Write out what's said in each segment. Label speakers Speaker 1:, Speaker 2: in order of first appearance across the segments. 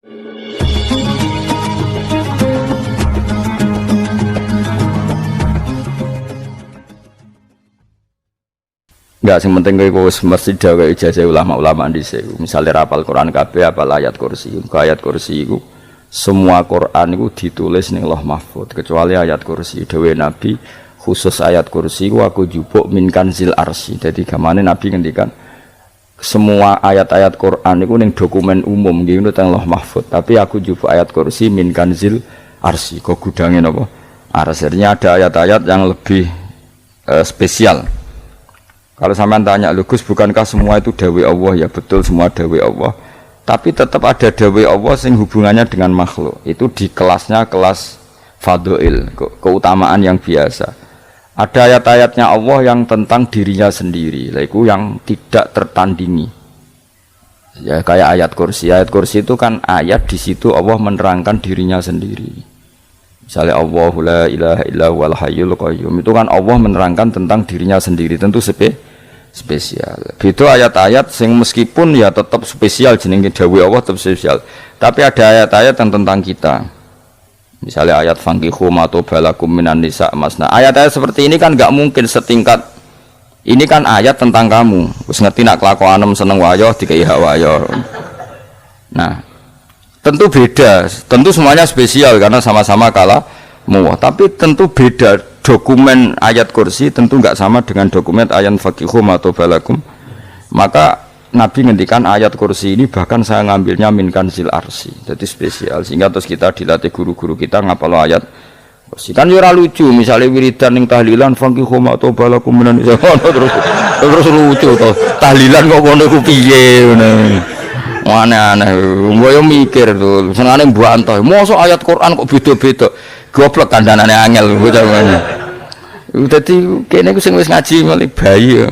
Speaker 1: Enggak, sing penting kowe wis mesti gawe ijazah ulama-ulama dhisik. Misale rapal Quran kabeh apal ayat kursi. Ayat kursi iku semua Quran iku ditulis ning Lauh Mahfuz kecuali ayat kursi. Dewe Nabi khusus ayat kursi iku aku jupuk min kanzil arsy. Dadi gamane Nabi ngendikan semua ayat-ayat Quran iku ning dokumen umum nggih ngono teng Lauh Mahfuz. Tapi aku jupuk ayat kursi min kanzil arsy. Kok gudange napa? Arsy-nya ada ayat-ayat yang lebih spesial. Kalau sampean tanya, lho Gus, bukankah semua itu dawai Allah? Ya betul, semua dawai Allah. Tapi tetap ada dawai Allah yang hubungannya dengan makhluk. Itu di kelasnya kelas fadhil, keutamaan yang biasa. Ada ayat-ayatnya Allah yang tentang dirinya sendiri, itu yang tidak tertandingi. Ya kayak ayat kursi. Ayat kursi itu kan ayat di situ Allah menerangkan dirinya sendiri. Misalnya Allahu la ilaha illa huwal hayyul qayyum, itu kan Allah menerangkan tentang dirinya sendiri, tentu spesial. Itu ayat-ayat sing meskipun ya tetap spesial jenenge dawuh Allah tetap spesial. Tapi ada ayat-ayat yang tentang kita. Misalnya ayat fankihu ma tobalakum minan nisa masna. Ayat-ayat seperti ini kan enggak mungkin setingkat. Ini kan ayat tentang kamu. Wis ngerti nak kelakuanem seneng wayo dikai hak wayo. Nah, tentu beda, tentu semuanya spesial karena sama-sama kalah muwah. Tapi tentu beda, dokumen ayat kursi tentu nggak sama dengan dokumen ayat fakihum atau balakum. Maka Nabi ngendikan ayat kursi ini bahkan saya ngambilnya min kanzil arsy, jadi spesial. Sehingga terus kita dilatih guru-guru kita ngapal ayat kursi. Kan ora lucu, misalnya wiridan yang tahlilan fakihum atau balakum minan terus lucu toh. Tahlilan kok ngono ku piye ngono. Aneh-aneh, mbok mikir tuh, senengane mbantah. Mosok ayat Quran kok beda-beda. Goblok kandhanane angel bocah ngene. Dadi kene ku sing wis ngaji mulai bayi.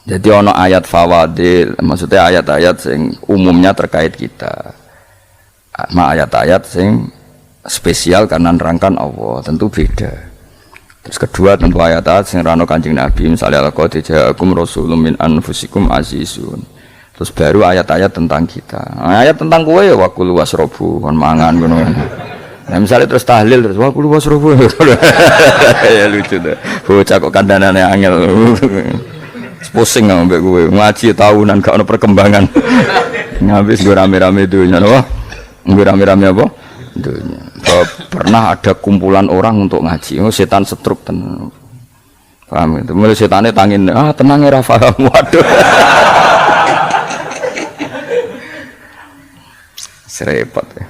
Speaker 1: Jadi ana ayat fawadil, maksudnya ayat-ayat sing umumnya terkait kita. Ayat-ayat sing spesial karena nerangkan Allah, tentu beda. Terus kedua tentu ayat-ayat sing rano Kanjeng Nabi, misalnya laqad ja'akum rasulun min anfusikum azizun. Terus baru ayat-ayat tentang kita. Ayat tentang kowe ya wakul wasrobu kon mangan ngono. Nah misalnya terus tahlil terus wakul wasrobu. Ya lucu tuh. Bocah kok kandhanane angel. Pusing ambek kowe. Ngaji tahunan gak ono perkembangan. Ngabis go rame-rame dunya napa? Nggo rame-rame apa? Dunya. Pernah ada kumpulan orang untuk ngaji. Oh setan setruk tenan. Paham itu. Mulai setane tangin, tenang ya Rafa. Waduh. Repot ya.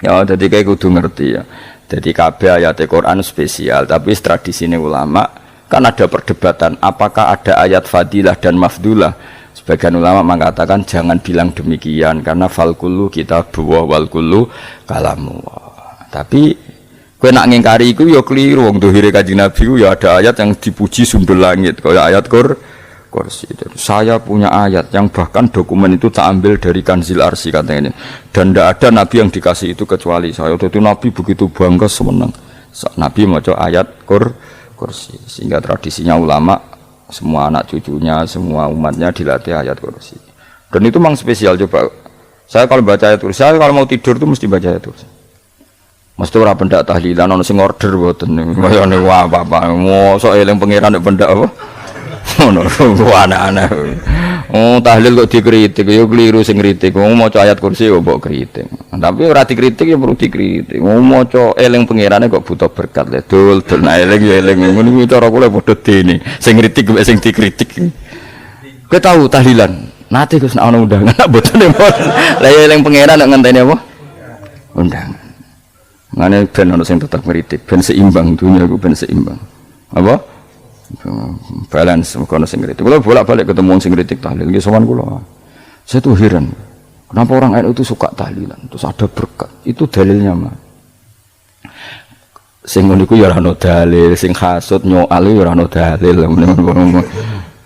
Speaker 1: Ya jadi kayak kudu ngerti ya. Jadi kabeh ayat Quran spesial, tapi tradisi ulama kan ada perdebatan apakah ada ayat fadilah dan mafdulah. Sebagian ulama mengatakan jangan bilang demikian karena fal kullu kitabullah wal kullu kalamullah. Tapi kowe nak ngingkari iku ya keliru, wong dohire Kanjeng Nabi ku ya ada ayat yang dipuji sundul langit kaya ayat kursi. Saya punya ayat yang bahkan dokumen itu tak ambil dari kanzil arsy katanya ini. Dan tidak ada nabi yang dikasih itu kecuali saya. Itu nabi begitu bangga semenang. Nabi maca ayat kursi. Sehingga tradisinya ulama semua anak cucunya, semua umatnya dilatih ayat kursi. Dan itu memang spesial coba. Saya kalau baca ayat kursi, saya kalau mau tidur itu mesti baca ayat kursi. Mesti ora pendak tahlilan ono sing order mboten. Kaya niku apa-apa. Mosok eling pangeran nek pendak apa? Ono aneh-aneh. Oh tahlil kok dikritik ya keliru sing kritik. Wong maca ayat kursi kok mbok kritik. Tapi ora dikritik ya perlu dikritik. Wong maca eling pangerane kok butuh berkat le. Dul nah eling ya eling ngono kuwi cara kula padha dene. Sing kritik mek sing dikritik. Kowe tahu tahlilan? Nate Gus nek ana undangan mboten mboten. Lah ya eling pangeran nek ngenteni apa? Undangan. Ngene ben ana sing tetep kritik, ben seimbang dunia ku ben seimbang. Apa? Balance kono sing kritik. Kalau bolak-balik ketemu sing kritik tahlil nggih sowan kula. Saya tuh heran. Kenapa orang NU itu suka tahlilan? Terus ada berkat. Itu dalilnya mah. Sing ngono iku ya ora ono dalil, sing hasud nyoal ya ora ono dalil.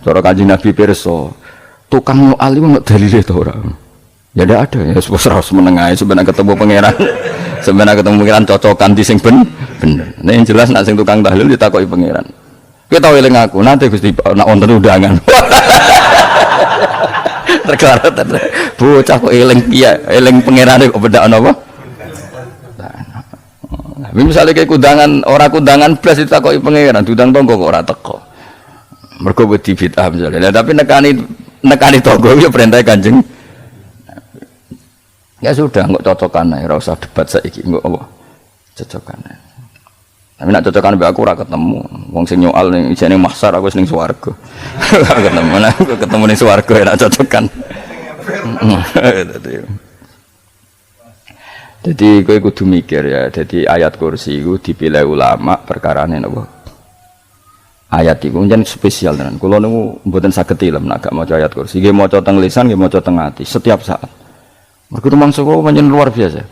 Speaker 1: Cara Kanjeng Nabi pirsa, tukang nyoal iku ono dalile to ora? Ya ndak ada ya wis ras menengae sebenarnya ketemu pangeran. Sebenarnya ketemu pangeran cocokan di sing bener. Nek yang jelas nek sing tukang tahlil ditakoki pangeran. Kita tahu eling aku nanti Gusti nak wonten undangan. Regaratan. Bocah kok eling iya, eling pangerane kok bedakno apa? Tapi misalnya kayak kudangan, orang kudangan plus itu kok pangeran, tudang tonggo kok ora teko. Mergo wedi bid'ah misalnya. Nah, tapi nekani tonggo ya perintah Kanjeng. Ya sudah, nggak cocokan ae, ora usah debat saiki, nggak apa. Cocokan ae. Tapi nak cocokan mbek aku ora ketemu. Wong sing nyoal ning isine mahsyar aku wis ning swarga. Ketemu nah, ketemu ning swarga ya nak cocokan. Jadi kowe kudu mikir ya. Jadi ayat kursi itu dipilih ulama perkarane napa? Ayat iku njen spesial tenan. Kula niku mboten saged ilem nek gak maca ayat kursi. Nggih maca teng lisan, nggih maca teng ati setiap saat. Mergo mangsa kula pancen luar biasa.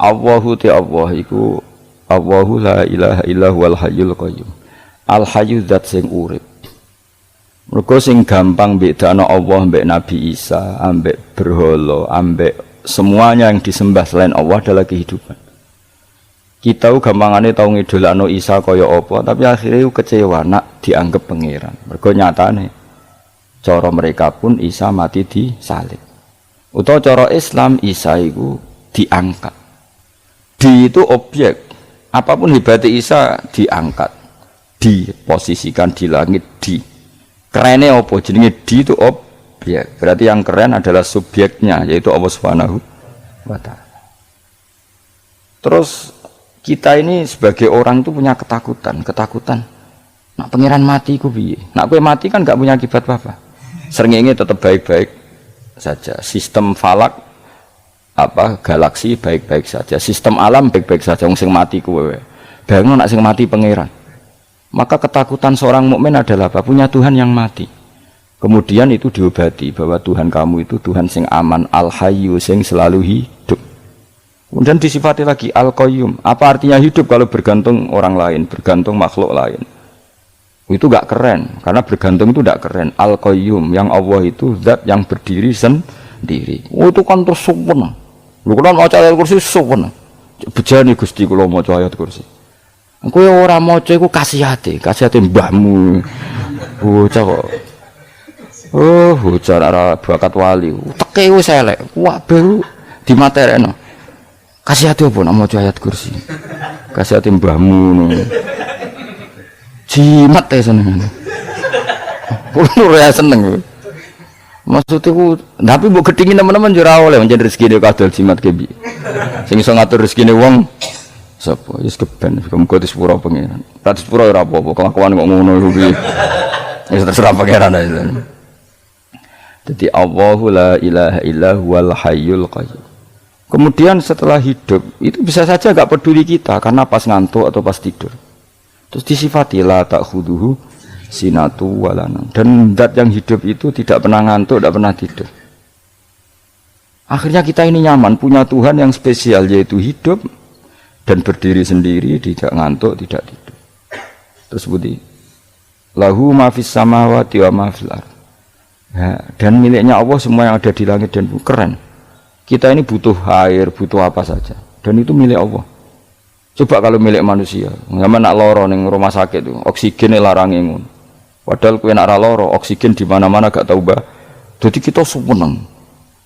Speaker 1: Allahu ta Allah iku Allahu la ilaha illa huwal hayyul qayyum. Al hayyu zat sing urip. Mergo sing gampang bedakno Allah mbek Nabi Isa, ambek berhala, ambek semuanya yang disembah selain Allah adalah kehidupan. Kita gampangane tau ngidolakno Isa kaya apa, tapi akhirnya kecewa nak dianggap pangeran. Mergo nyatane cara mereka pun Isa mati disalib. Utawa cara Islam Isa iku diangkat. Di itu objek. Apapun hebatnya Isa diangkat, diposisikan di langit, di. Kerennya apa? Jenenge di itu objek. Berarti yang keren adalah subjeknya, yaitu Allah Subhanahu wa Ta'ala. Terus kita ini sebagai orang itu punya ketakutan. Nak pangeran mati ku piye? Nak kowe mati kan gak punya akibat apa-apa. Srengenge tetap baik-baik saja. Sistem falak galaksi baik-baik saja. Sistem alam baik-baik saja. Wong sing mati kowe. Bayangno nak sing mati pangeran. Maka ketakutan seorang mukmin adalah apa? Punya Tuhan yang mati. Kemudian itu diobati bahwa Tuhan kamu itu Tuhan sing aman, al-hayyu sing selalu hidup. Kemudian disifati lagi al-qayyum. Apa artinya hidup kalau bergantung orang lain, bergantung makhluk lain? Itu gak keren, karena bergantung itu gak keren. Al-qayyum, yang Allah itu zat yang berdiri sendiri. Oh, itu kan terus sempurna. Lu kan maca ayat kursi sempurna. Bejane Gusti kula maca ayat kursi. Kowe ora maca iku kasihate mbahmu. Bocah kok. Oh, bocah ora bakat wali. Teke wis elek. Wah, baru dimaterekno. Kasihate opo nek maca ayat kursi? Kasihate mbahmu ngono. Jimat ae seneng. Kulo ora seneng. Maksudku, tapi mbok gedhingi teman-teman yo ora oleh pancen rezekine kadol jimat ke piye. Sing iso ngatur rezekine wong sapa? Wis keben, muga disepuro pangeran. Ra disepuro ora apa-apa, kelakuan kok ngono iku piye. Wis terserah pangeran ae. Jadi Allahu la ilaha illa huwal hayyul qayyum. Kemudian setelah hidup itu bisa saja gak peduli kita karena pas ngantuk atau pas tidur. Terus disifati la ta'khuduhu sinatu walana. Dan zat yang hidup itu tidak pernah ngantuk, tidak pernah tidur. Akhirnya kita ini nyaman punya Tuhan yang spesial yaitu hidup dan berdiri sendiri, tidak ngantuk, tidak tidur. Terus budi lahu ma fis samawati wa ma fil ardh. Ya, dan miliknya Allah semua yang ada di langit dan bumi. Keren. Kita ini butuh air, butuh apa saja, dan itu milik Allah. Coba kalau milik manusia, zaman nak loro ning rumah sakit itu, oksigen larang ngono. Padahal kowe nak loro, oksigen di mana-mana gak tahu bah. Jadi kita seneng.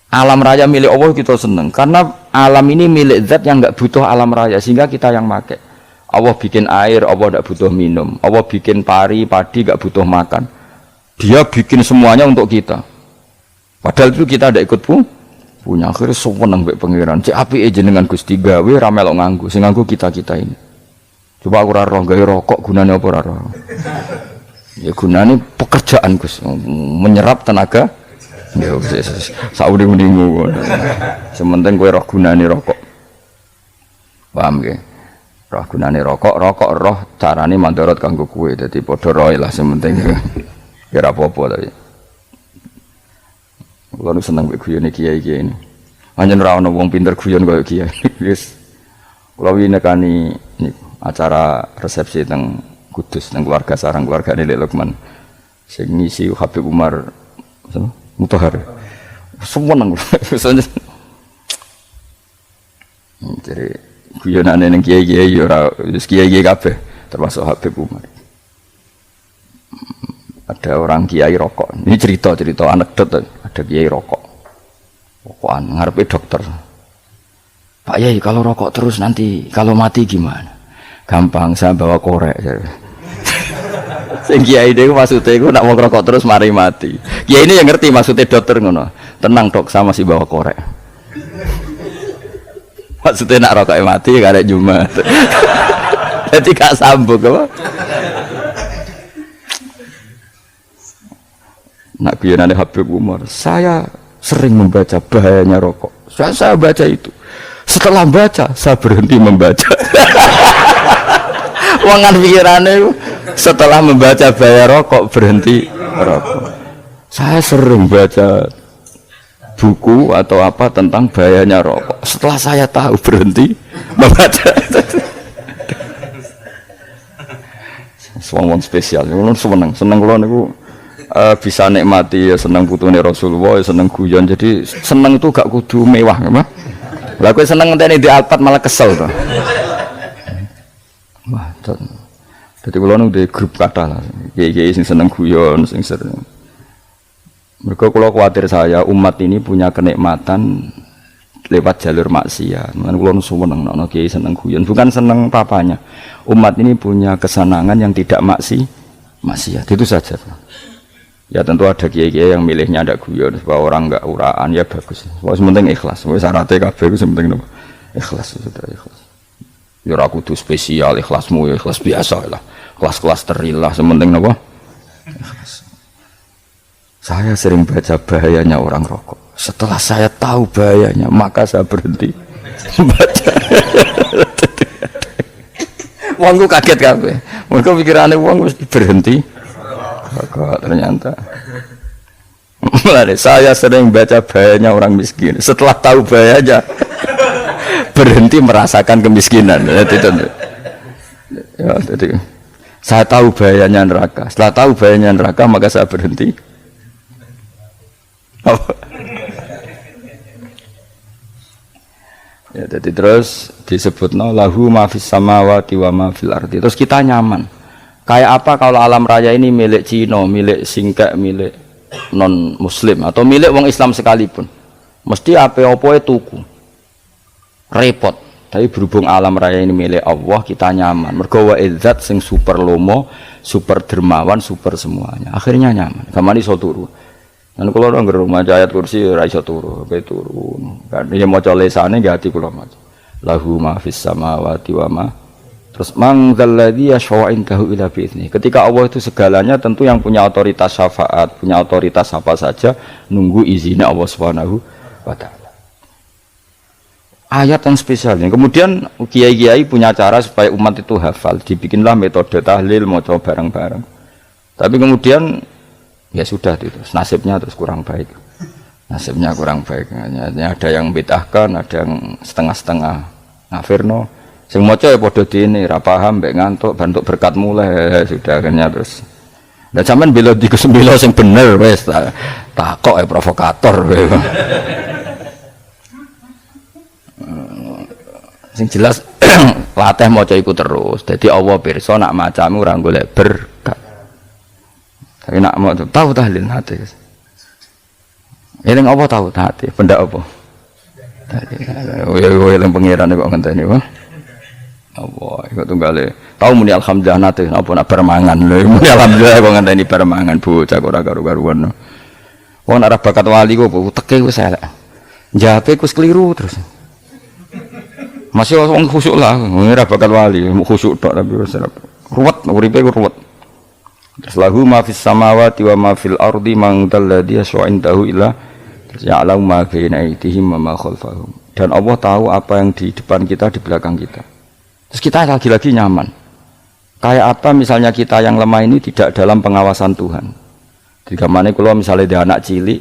Speaker 1: Alam raya milik Allah kita seneng, karena alam ini milik zat yang gak butuh alam raya, sehingga kita yang pakai. Allah bikin air, Allah gak butuh minum. Allah bikin padi gak butuh makan. Dia bikin semuanya untuk kita. Padahal itu kita tidak ikut punya. Akhirnya seneng mbek pangeran. Cek apike jenengan Gusti gawe ra melok nganggo. Sing nganggo kita-kita ini. Coba aku ora roh gawe rokok gunane apa ora roh. Ya gunane pekerjaan Gus, menyerap tenaga. Ya wis saudi-udimu. Sementing kowe roh gunane rokok. Paham nggih? Roh gunane rokok roh carane mandorot kanggo kowe. Dadi padha roe lah sementing. Ya apa-apa tapi. Kulo seneng mbek guyone kiai-kiai ini. Anjen ora ana wong pinter guyon kaya kiai. Wis. Kulo winekani niku acara resepsi teng Kudus teng keluarga sarang keluargane Lek Lukman. Sing ngisi Habib Umar Mutahar. Semua nang. Jadi guyonane ning kiai-kiai ora wis kiai-kiai kabeh termasuk Habib Umar. Ada orang kiai rokok. Ini cerita anekdot. ada kiai rokok. Rokokan ngarepe dokter. Pak Yai, kalau rokok terus nanti kalau mati gimana? Gampang, saya bawa korek. Sing kiai niku maksudnya iku nak mau rokok terus mari mati. Kiai ini yang ngerti maksudnya dokter ngono. Tenang dok, saya masih bawa korek. Maksudnya nak rokok mati gak ada Jumat. Jadi gak sambung apa? Nak guyonane Habib Umar, saya sering membaca bahayanya rokok. Saya baca itu. Setelah baca, saya berhenti membaca. Wangan pikirannya setelah membaca bahaya rokok berhenti rokok. Saya sering baca buku atau apa tentang bahayanya rokok. Setelah saya tahu berhenti membaca. Wong spesial, seneng kalau niku bisa nikmati ya seneng putune Rasulullah, ya seneng guyon. Jadi seneng itu gak kudu mewah, apa? Lah kowe seneng ngenteni di Alphard malah kesel to. Wah, dadi kula nu di grup kathah lah. Kiai-kiai sing seneng guyon, sing sering. Mergo kula kuwatir saya umat ini punya kenikmatan lewat jalur maksiat. Mulane kula nu seneng ana kiai seneng guyon, bukan seneng papanya. Umat ini punya kesenangan yang tidak maksiat. Itu saja. Ya tentu ada kiai-kiai yang milihnya ada guyon supaya orang enggak uraan, ya bagus. Wis penting ikhlas. Wis syaratnya kabeh iku penting napa? Ikhlas, sudah ikhlas. Ya ora kudu spesial, ikhlasmu ya ikhlas biasa lah. Kelas-kelas terilah sementing napa? Ikhlas. Saya sering baca bahayanya orang rokok. Setelah saya tahu bahayanya, maka saya berhenti membaca. Wongku kaget kabeh. Mergo pikirane wong wis berhenti. Kok ternyata mulai saya sering baca bahayanya orang miskin. Setelah tahu bahayanya berhenti merasakan kemiskinan. Jadi saya tahu bahayanya neraka. Setelah tahu bahayanya neraka maka saya berhenti. Ya, jadi terus disebutno lahu ma fis samawati wa ma fil ardi. Terus kita nyaman. Kayak apa kalau alam raya ini milik Cina, milik Singkek, milik non Muslim atau milik wong Islam sekalipun, mesti apa-apa tuku, repot. Tapi berhubung alam raya ini milik Allah, kita nyaman. Mergo wa izzat sing super lomo, super dermawan, super semuanya. Akhirnya nyaman. Kamane iso turu. Lan kula ora ngger maca ayat kursi ora iso turu, pe turu. Kan ya maca lesane nggih ati kula maca. Lahu ma fis samawati wa ma. Terus man dzalladzi yashfa'u indahu illa bi'idznih. Ketika Allah itu segalanya, tentu yang punya otoritas syafaat, punya otoritas apa saja, nunggu izinnya Allah Subhanahu wa taala. Ayat yang spesial. Kemudian kiai-kiai punya cara supaya umat itu hafal, dibikinlah metode tahlil maca bareng-bareng. Tapi kemudian ya sudah itu, nasibnya terus kurang baik. Nasibnya kurang baik. Hanya ada yang bid'ahkan, ada yang setengah-setengah ngafirno. Sing maca ya padha dene ra paham mbek ngantuk bentuk berkat mulai sudah akhirnya terus. Lah sampean bela di kesembilo sing bener wis takok ya provokator. Sing jelas latih maca iku terus. Dadi Allah pirsa nak macamu ora golek berkat. Tapi nak mau tahu tahlil hati. Eling apa tahu hati? Benda apa? Eling pangeran kok ngenteni wae. Allah, ikut tunggale. Tahu muni alhamdulillah nate, apa nak bermangan lho. Muni alhamdulillah kok ngenteni bermangan bocah kok ora karu-karuan. Wong nek bakat wali kok teke wis elek. Njape wis keliru terus. Masih wong khusyuk lah, ora bakat wali, khusyuk tok tapi wis ruwet, uripe ruwet. Terus lahu ma fis samawati wa ma fil ardi man dalladhi yashfa'u indahu illa ya'lamu ma baina aydihim wa ma khalfahum. Dan Allah tahu apa yang di depan kita, di belakang kita. Terus kita lagi-lagi nyaman. Kayak apa misalnya kita yang lemah ini tidak dalam pengawasan Tuhan. Jika mana kalau misalnya dia anak cilik,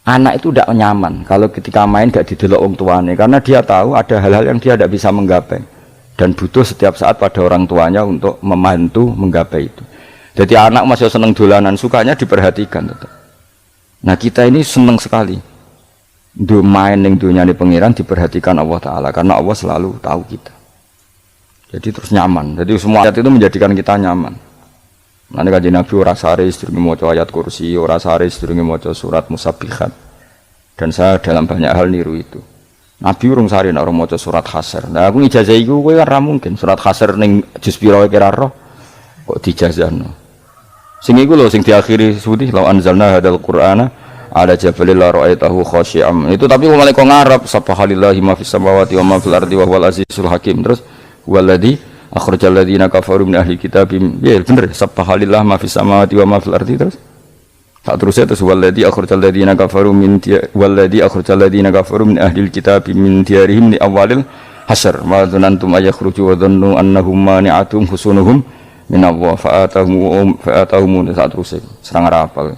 Speaker 1: anak itu tidak nyaman kalau ketika main gak didelok orang tuanya, karena dia tahu ada hal-hal yang dia tidak bisa menggapai dan butuh setiap saat pada orang tuanya untuk membantu menggapai itu. Jadi anak masih seneng dolanan, sukanya diperhatikan tetap. Nah kita ini seneng sekali main yang dunia ini pengiran diperhatikan Allah Ta'ala, karena Allah selalu tahu kita. Jadi terus nyaman. Jadi semua ayat itu menjadikan kita nyaman. Nanti Kanjeng Nabi ora sare sedurunge maca ayat kursi, ora sare sedurunge maca surat Musabbihat. Dan saya dalam banyak hal niru itu. Nabi urung sare nek ora maca surat Hasyr. Nah aku ijazah iku kowe ora mungkin surat Hasyr ning juz pira kira roh kok dijazahno. Sing iku lho sing diakhiri suwi law anzalna hadzal qur'ana ala jabalil la ra'aitahu khashi'am. Itu tapi mulai kok ngarep subhanallahi ma fis samawati wa ma fil ardi wa huwal azizul hakim. Terus waladzi akhrajal ladzina kafaru min ahli kitabim. Ya bener subhanallah ma fis samawati wa ma fil ardi terus. Tak terusnya terus waladzi akhrajal ladzina kafaru min ahli kitabim min diyarihim li awalil hasyr. Ma dzanantum ayakhruju wa dhannu annahum mani'atum husunuhum min Allah fa'atahum tak terusnya serang rapal.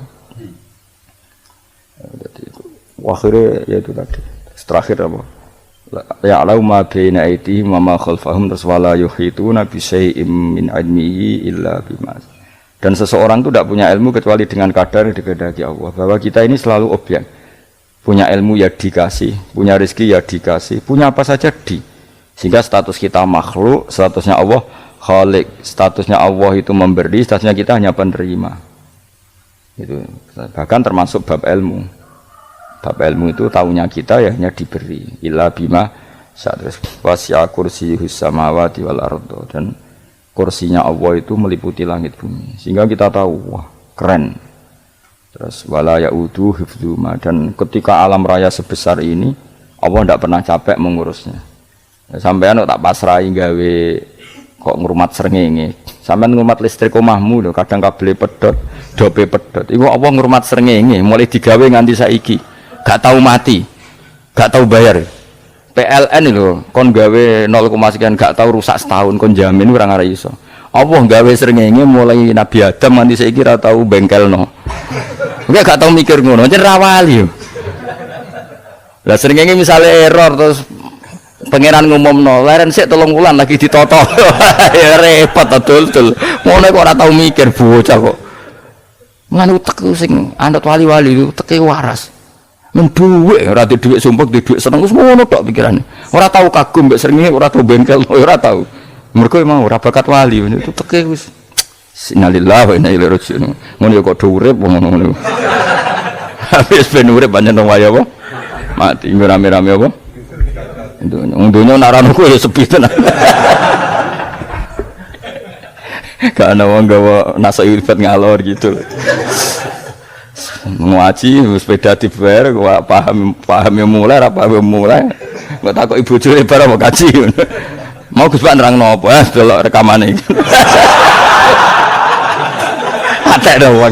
Speaker 1: Jadi itu akhirnya ya itu tadi. Terakhir apa? Ya'lamu ma baina aydihim wa ma khalfahum wala yuhituna bi syai'in min ilmihi illa bima. Dan seseorang itu tidak punya ilmu kecuali dengan kadar dikehendaki Allah. Bahwa kita ini selalu objek. Punya ilmu ya dikasih, punya rezeki ya dikasih, punya apa saja di. Sehingga status kita makhluk, statusnya Allah Khalik, statusnya Allah itu memberi, statusnya kita hanya penerima. Itu bahkan termasuk bab ilmu. Bab ilmu itu tahunya kita ya hanya diberi illa bima satres wasya kursiyus samawati wal ardo, dan kursinya Allah itu meliputi langit bumi sehingga kita tahu wah keren. Terus wala yaudu hifdzuma, dan ketika alam raya sebesar ini Allah tidak pernah capek mengurusnya. Sampean tak pasrahi gawe kok ngrumat srengenge, sampean ngrumat listrik omahmu lho kadang kabel pedhot dope pedhot iku Allah ngrumat srengenge mulai digawe nganti saiki gak tahu mati, gak tahu bayar. PLN itu kon gawe 0, sekian gak tahu rusak setahun kon jamin ora ngara iso. Allah gawe srengenge mulai Nabi Adam nanti saiki ora tahu bengkelno. Enggak gak tahu mikir ngono, jen rawali yo. Lah srengenge misale error terus pangeran ngumumno, leren sik 3 wulan lagi ditoto. Ya repot dul. Ngono kok ora tahu mikir bocah kok. Nganu utek sing anut wali-wali itu teke waras. Menduwe ora di dhuwit sumpek di dhuwit seneng wis ngono tok pikirane. Ora tahu kagum mbek srengenge, ora tahu bengkel, ora tahu. Mergo emang ora bakat wali itu teke wis innalillahi wa inna ilaihi raji'un. Ngono ya kok do urip ngono. Habis ben urip pancen wae apa? Mati rame-rame apa? Itu undunya nak rano ya sepi tenan. Karena wong gawa nasa ibad ngalor gitu. Ngaji sepeda dibayar paham yang mulai apa yang mulai nggak takut ibu cuy barang mau kaji mau Gus Pak nerang nopo delok rekamane ada dong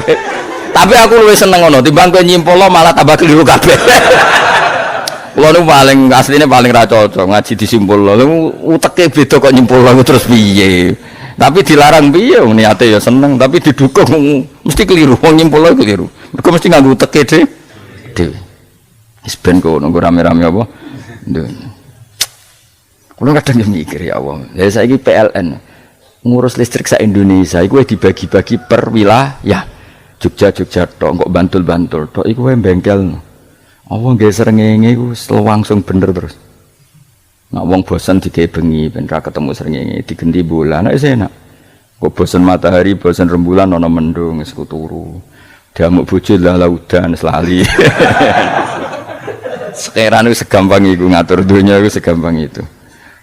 Speaker 1: tapi aku lebih seneng ngono timbang kowe nyimpul malah tambah keliru kabeh. Kulo nu paling asline paling ra cocok ngaji disimpul lho uteke beda kok nyimpul lho terus piye. Tapi dilarang piye niate ya seneng tapi didukung mesti keliru wong nyimpul lho keliru. Mergo mesti nganggo teke dhewe. Wis ben kono rame-rame apa. Kulo kadang mikir ya Allah. Ya saiki PLN ngurus listrik sak Indonesia iku dibagi-bagi per wilayah. Jogja tok kok Bantul tok iku wae bengkel. Allah nggih srengenge iku langsung bener terus. Nak wong bosan digawe bengi ben ra ketemu srengenge digenti bulan nek enak. Kok bosan matahari, bosan rembulan ana mendung wis turu. Diamuk bojo lah laudan selali. Sekarang itu segampang itu ngatur dunia itu segampang itu.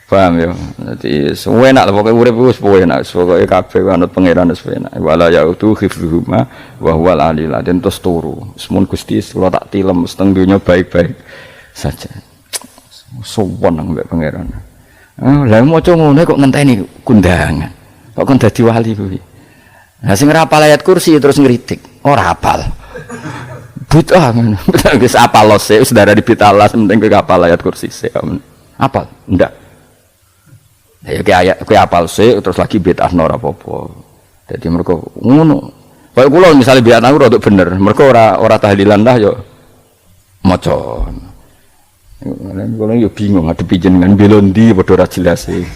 Speaker 1: Paham ya? Jadi semua enak lah pokoknya urip wis enak, pokoknya kabeh anut pangeran wis enak. Wala yautu hifdzuhuma wa huwal aliyul azim terus turu. Semun Gusti kula tak tilem seteng dunia baik-baik saja. Sowan nang mbek pangeran. Lah maca ngono kok ngenteni kundangan. Kok kon dadi wali kuwi. Lah sing ora hafal ayat kursi terus ngritik. Ora hafal. Bid'ah ngono. Wis apal lose wis darah di bitalah penting kowe hafal ayat kursi sik. Apal? Ndak. Ya kayak apal sih terus lagi bid'ah ora apa-apa. Dadi mergo ngono. Kaya kula misale bid'ah ora bener, mergo ora tahlilan dah yo maca. Kula yo bingung ngadepi jenengan belondi padha ora jelas e.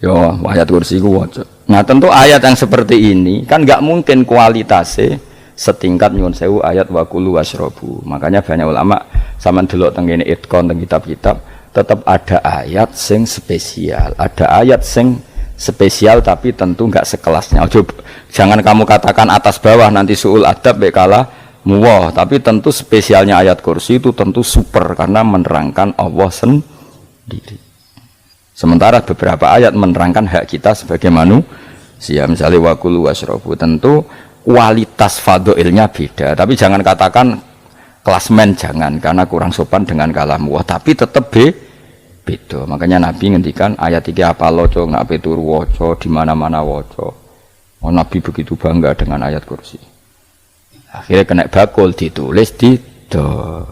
Speaker 1: Yo ayat kursi ku waca. Nah tentu ayat yang seperti ini kan enggak mungkin kualitasnya setingkat nyuwun sewu ayat wa kulu wasrobu. Makanya banyak ulama sampean delok teng kene itkon teng kitab-kitab tetap ada ayat sing spesial, ada ayat sing spesial tapi tentu enggak sekelasnya. Jangan kamu katakan atas bawah nanti suul adab bekala muwah, tapi tentu spesialnya ayat kursi itu tentu super karena menerangkan Allah sendiri. Sementara beberapa ayat menerangkan hak kita sebagai manusia, misalnya wakulu wasrobu, tentu kualitas fadhilnya beda. Tapi jangan katakan klasmen, jangan, karena kurang sopan dengan kalam wah, tapi tetap beda. Makanya Nabi ngendikan ayat 3 apa loco nak peturu waca di mana-mana waca. Oh, Nabi begitu bangga dengan ayat kursi. Akhirnya kena bakul ditulis di do.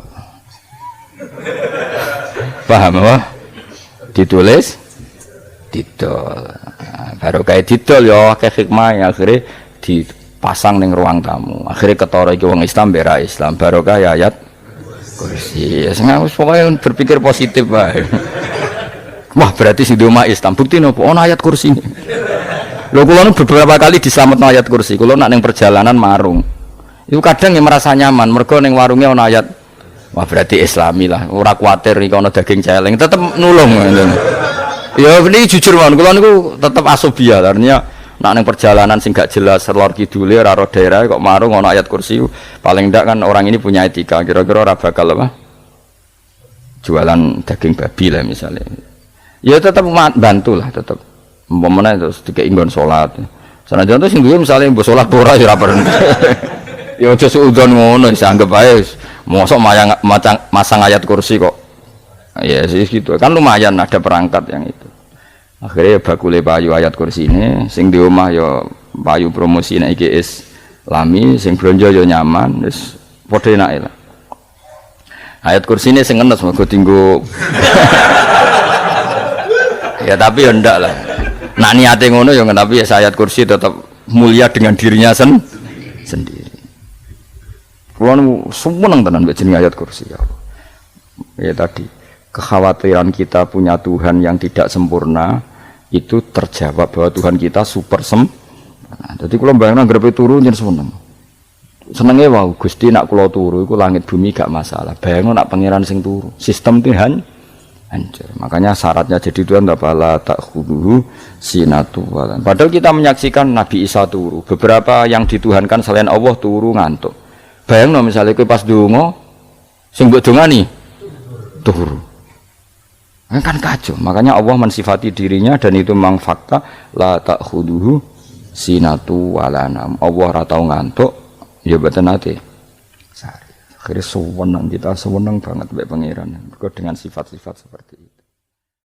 Speaker 1: Paham apa? Ditulis didol. Nah, baru kayak didol ya kayak hikmah akhirnya dipasang ning ruang tamu. Akhirnya ketara iki wong Islam bera Islam baru kayak ayat kursi. Ya sing pokoke berpikir positif wae. Wah, berarti sing di omah Islam bukti nopo ono ayat kursi. Lho kula beberapa kali diselametno ayat kursi. Kula nak ning perjalanan marung. Itu kadang yang merasa nyaman mergo ning warungnya ono ayat. Wah, berarti Islami lah. Ora kuwatir iki ono daging celeng, tetep nulung. Ya ini jujur mawon, kula niku tetep asobia. Artinya nak ning perjalanan sing gak jelas lor kidule ora daerah kok marung ono ayat kursi. Paling ndak kan orang ini punya etika. Kira-kira ora bakal apa? Jualan daging babi lah misalnya. Ya tetep bantulah tetep. Umpamane terus dikek nggon salat. Sanajan terus sing duwe misale mbok salat ora ya ora perlu. Ya aja suudzon ngono, dianggap ae mosok masang ayat kursi kok. Ya sih gitu. Kan lumayan ada perangkat yang itu. Akhirnya bakule payu ayat kursi ini sing di omah ya payu promosi nek iki Islami, sing blonjo ya nyaman, wis padha enake lah. Ayat kursi ini sing ngenes mergo tinggo. Ya tapi ya ndak lah. Nak niate ngono ya tapi ya ayat kursi tetap mulia dengan dirinya sendiri. Kulo seneng tenan mbek jeneng ayat kursi ya. Ya tadi kekhawatiran kita punya Tuhan yang tidak sempurna itu terjawab bahwa Tuhan kita super sempurna. Jadi kulo bayangno grepe turu nyen seneng. Senenge wae Gusti nak kulo turu iku langit bumi gak masalah. Bayangno nak pangeran sing turu. Sistem Tuhan hancur. Makanya syaratnya jadi Tuhan tabala ta'khudhu sinatu walan. Padahal kita menyaksikan Nabi Isa turu. Beberapa yang dituhankan selain Allah turu ngantuk. Bayangno misalnya kowe pas donga sing mbok dongani turu. Kan kacau. Makanya Allah mensifati dirinya dan itu memang fakta la ta'khudhu sinatu walanam. Allah ora tau ngantuk, ya mboten nate. Akhirnya sewenang kita sewenang banget mbek pangeran dengan sifat-sifat seperti ini.